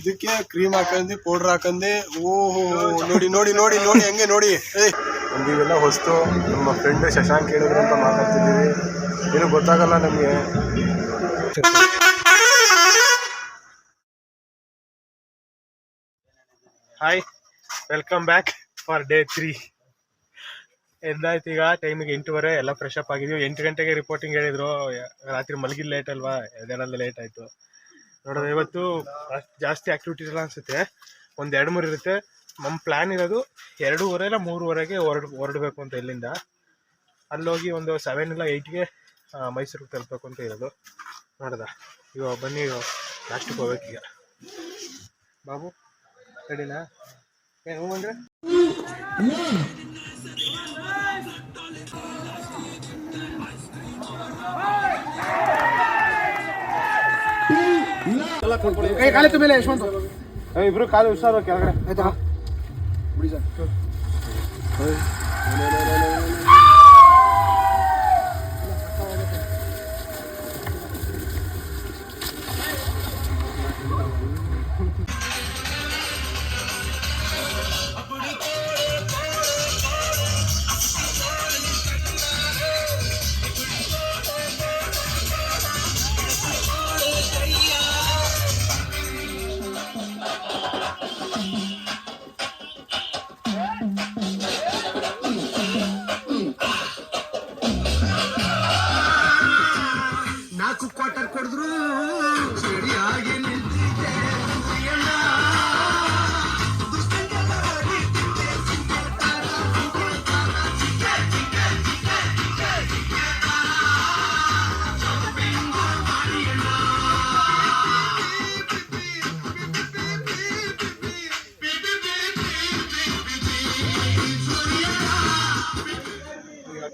ಇದಕ್ಕೆ cream ಹಾಕಂದು powder ಹಾಕಂದು ಓಹೋ ನೋಡಿ ನೋಡಿ ನೋಡಿ ನೋಡಿ ಹಂಗೆ ನೋಡಿ ನಮ್ಗೆಲ್ಲ ಹೊಸ್ತು ನಮ್ಮ ಫ್ರೆಂಡ್ ಶಶಾಂಕ್ ಹೇಳಿದ್ರು ಅಂತ ಮಾತಾಡ್ತಿದ್ದೀವಿ ಏನು ಗೊತ್ತಾಗಲ್ಲ ನಮಗೆ. Hi, welcome back for day 3. ಎಂದಾಯ್ತು ಈಗ ಟೈಮಿಗೆ 8:30 ಎಲ್ಲ ಫ್ರೆಶ್ ಅಪ್ ಆಗಿದ್ವಿ. 8 ಗಂಟೆಗೆ ರಿಪೋರ್ಟಿಂಗ್ ಹೇಳಿದ್ರು. ರಾತ್ರಿ ಮಲಗಿದ ಲೇಟ್ ಅಲ್ವಾ, ಎದೆಲ್ಲ ಲೇಟ್ ಆಯಿತು. ನೋಡೋದು ಇವತ್ತು ಜಾಸ್ತಿ ಆ್ಯಕ್ಟಿವಿಟೀಸ್ ಎಲ್ಲ ಅನಿಸುತ್ತೆ. ಒಂದು 2-3 ಇರುತ್ತೆ. ನಮ್ಮ ಪ್ಲ್ಯಾನ್ ಇರೋದು 2:30 ಇಲ್ಲ 3:30ಗೆ ಹೊರಡಬೇಕು ಅಂತ ಇಲ್ಲಿಂದ. ಅಲ್ಲೋಗಿ ಒಂದು 7 ಇಲ್ಲ 8ಗೆ ಮೈಸೂರಿಗೆ ತಲುಪಬೇಕು ಅಂತ ಇರೋದು. ನೋಡೋದ ಇವಾಗ ಬನ್ನಿ, ಲಾಸ್ಟಿಗೆ ಹೋಗ್ಬೇಕೀಗ. ಬಾಬು ರೆಡಿನಾ? ಏನು ಹ್ಞೂ ಅಂದರೆ ಕಾಲಿತ್ತು ಮೇಲೆ ಯಶವಂತ ಇಬ್ರು ಕಾಲು ಹುಷಾರು ಕೆಳಗಡೆ ಆಯ್ತಾ ಬಿಡಿ ಸರ್.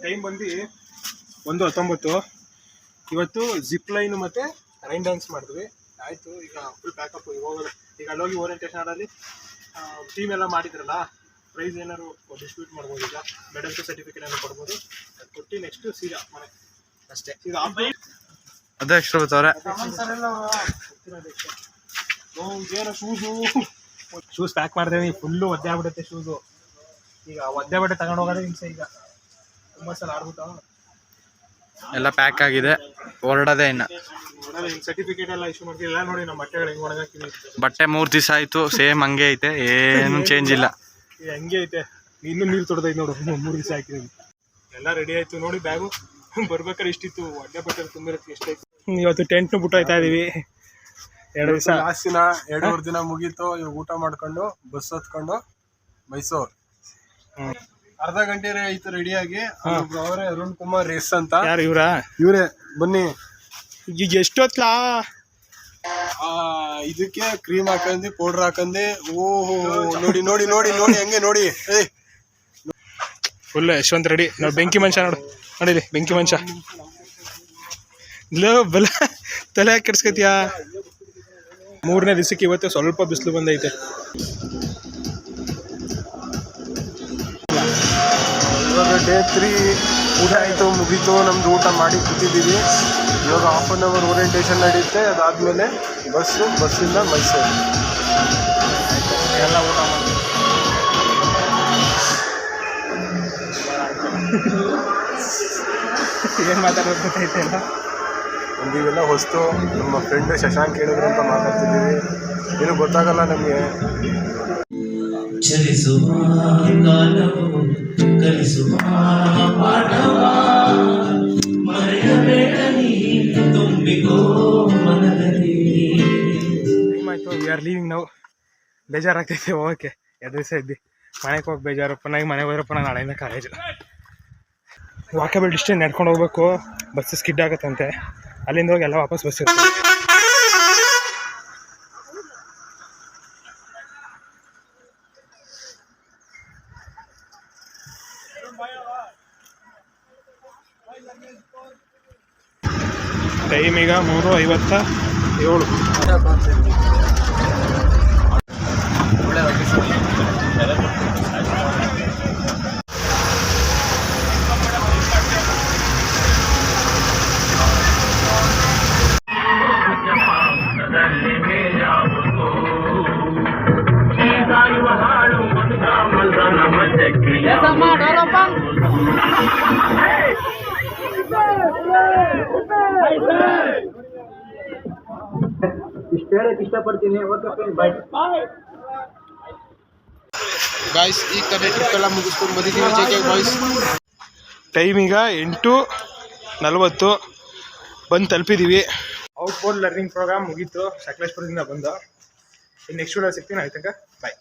ಟೈಮ್ ಬಂದು 1:19. ಇವತ್ತು ಜಿಪ್ ಲೈನ್ ಮತ್ತು ರೈನ್ ಡ್ಯಾನ್ಸ್ ಮಾಡಿದ್ವಿ. ಆಯಿತು, ಈಗ ಫುಲ್ ಪ್ಯಾಕಪ್ ಹೋಗೋದು. ಈಗ ಅಲ್ಲೋಗಿ ಓರಿಯಂಟೇಷನ್ ಆಡಲ್ಲಿ ಟೀಮ್ ಎಲ್ಲ ಮಾಡಿದ್ರಲ್ಲ, ಪ್ರೈಸ್ ಏನಾದ್ರು ಡಿಸ್ಟ್ರಿಬ್ಯೂಟ್ ಮಾಡ್ಬೋದು. ಈಗ ಮೆಡಲ್ಸ್ ಸರ್ಟಿಫಿಕೇಟ್ ಏನಾದ್ರು ಕೊಡ್ಬೋದು. ಅದು ಕೊಟ್ಟು ನೆಕ್ಸ್ಟ್ ಸೀದಾ ಮನೆ ಅಷ್ಟೇ. ಈಗ ಅಧ್ಯಕ್ಷರು ಬರ್ತಾರೆ. ಏನೋ ಶೂಸ್ ಪ್ಯಾಕ್ ಮಾಡಿದೆ, ಫುಲ್ಲು ಒದ್ದೆ ಆಗ್ಬಿಡುತ್ತೆ ಶೂಸು. ಈಗ ಒದ್ದೆ ಬಟ್ಟೆ ತಗೊಂಡು ಹೋಗೋದೇ ಹಿಂಸೆ. ಈಗ ತುಂಬ ಸಲ ಆಡ್ಬಿಟ್ಟು ಎಲ್ಲ ಪ್ಯಾಕ್ ಆಗಿದೆ, ಹೊರಡೋದೇ ಇನ್ನು. ಸರ್ಟಿಫಿಕೇಟ್ ಎಲ್ಲ ಇಶ್ಯೂ ಮಾಡ್ತೀವಿ. ಎಲ್ಲ ನೋಡಿ ನಮ್ಮ ಬಟ್ಟೆಗಳು ಹೆಂಗೆ ಒಣಗಾಕ್ತೀವಿ. ಬಟ್ಟೆ 3 ದಿವಸ ಆಯಿತು, ಸೇಮ್ ಹಂಗೆ ಐತೆ, ಏನು ಚೇಂಜ್ ಇಲ್ಲ. ಈಗ ಹಂಗೆ ಐತೆ, ಇನ್ನೂ ನೀರು ತೊಡ್ದೈತೆ ನೋಡು. 3 ದಿವಸ ಹಾಕಿದ್ವಿ. ಎಲ್ಲ ರೆಡಿ ಆಯಿತು ನೋಡಿ. ಬ್ಯಾಗು ಬರ್ಬೇಕಾದ್ರೆ ಇಷ್ಟಿತ್ತು, ಒಡ್ಡೆ ಬಟ್ಟೆ ತುಂಬಿರುತ್ತೆ ಎಷ್ಟೈತು. ಇವತ್ತು ಟೆಂಟ್ನು ಬಿಟ್ಟೋಯ್ತಾ ಇದೀವಿ. 2 ದಿವಸ ಲಾಸ್ಟಿನ 2-3 ದಿನ ಮುಗೀತು. ಇವಾಗ ಊಟ ಮಾಡ್ಕೊಂಡು ಬಸ್ ಹತ್ಕೊಂಡು ಮೈಸೂರು. ಅರ್ಧ ಗಂಟೆ ಆಯ್ತು ರೆಡಿಯಾಗಿ. ಅವರೇ ಅರುಣ್ ಕುಮಾರ್ ರೇಸ್ ಅಂತ. ಯಾರು ಇವರೇ ಬನ್ನಿ. ಈಗ ಎಷ್ಟೊತ್ಲಾ ಇದಕ್ಕೆ ಕ್ರೀಮ್ ಹಾಕಂದು ಪೌಡರ್ ಹಾಕಂದು ಓಹೋ ನೋಡಿ ನೋಡಿ ನೋಡಿ ನೋಡಿ ಹಂಗೆ ನೋಡಿ ಫುಲ್ ಯಶವಂತ್ ರೆಡಿ. ನಾವು ಬೆಂಕಿ ಮನುಷ್ಯ ನೋಡಿರಿ, ಬೆಂಕಿ ಮನುಷ್ಯ. ಬಲ ತಲೆ ಹಾಕಿ ಕೆಡ್ಸ್ಕತಿಯಾ? 3ನೇ ದಿವಸಕ್ಕೆ ಇವತ್ತು ಸ್ವಲ್ಪ ಬಿಸಿಲು ಬಂದೈತೆ. ಇವಾಗ ಡೇ 3 ಊಟ ಆಯಿತು, ಮುಗೀತು. ನಮ್ದು ಊಟ ಮಾಡಿ ಕೂತಿದ್ದೀವಿ. ಇವಾಗ 1/2 ಅವರ್ ಓರಿಯಂಟೇಷನ್ ನಡೆಯುತ್ತೆ. ಅದಾದಮೇಲೆ ಬಸ್ಸಿಂದ ಮೈಸೂರು ಎಲ್ಲ ಊಟ ಮಾಡಿ ಏನು ಮಾತಾಡೋದು ಗೊತ್ತೈತೆ ಅಲ್ಲ. ನಮಗೆಲ್ಲ ಹೊಸ್ತು ನಮ್ಮ ಫ್ರೆಂಡ್ ಶಶಾಂಕ್ ಹೇಳಿದ್ರು ಅಂತ ಮಾತಾಡ್ತಿದ್ದೀವಿ. ಏನು ಗೊತ್ತಾಗಲ್ಲ ನಮಗೆ. ಚಲಿಸುವ ಕಾಲವು ಕಲಿಸುವ ಪಾಠವ ಮರೆಯಬೇಡ ನೀ ತುಂಬಿಕೋ ಮನದಲ್ಲಿ. ಟೈಮ್ ಆಯಿತು, ವಿ ಆರ್ ಲೀವಿಂಗ್ ನಾವು. ಬೇಜಾರಾಗ್ತೈತೆ ಹೋಗೋಕ್ಕೆ. 2 ದಿವಸ ಇದ್ದು ಮನೆಗೆ ಹೋಗಿ ಬೇಜಾರಪ್ಪ. ನನಗೆ ಮನೆಗೆ ಹೋದ್ರಪ್ಪ, ನಾನು ನಾಳೆಯಿಂದ ಕಾಲೇಜು. ವಾಕೇಬಲ್ ಡಿಸ್ಟೆನ್ಸ್ ನಡ್ಕೊಂಡು ಹೋಗ್ಬೇಕು. ಬಸ್ ಸ್ಕಿಡ್ ಆಗುತ್ತಂತೆ. ಅಲ್ಲಿಂದ ಹೋಗಿ ಎಲ್ಲ ವಾಪಸ್ ಬಸ್ ಇರ್ತದೆ. ಟೈಮ್ ಈಗ 3:57. ಇಷ್ಟು ಹೇಳಕ್ಕೆ ಇಷ್ಟಪಡ್ತೀನಿ. ಓಕೆ ಫ್ರೆಂಡ್, ಬಾಯ್. ಗಾಯ್ಸ್ ಈಗ ತಾನೇ ಟ್ರಿಪ್ ಎಲ್ಲ ಮುಗಿಸ್ಕೊಂಡು ಬಂದಿದ್ದೀವಿ ಜೆ ಕೆ ಬಾಯ್ಸ್. ಟೈಮ್ ಈಗ 8:40 ಬಂದು ತಲುಪಿದ್ದೀವಿ. ಔಟ್ಬೋರ್ಡ್ ಲರ್ನಿಂಗ್ ಪ್ರೋಗ್ರಾಮ್ ಮುಗೀತು ಸಕಲೇಶ್ಪುರದಿಂದ ಬಂದು. ನೆಕ್ಸ್ಟ್ ವಿಡಿಯೋ ಸಿಗ್ತೀನಿ. ಆಯ್ತಕ್ಕ ಬಾಯ್.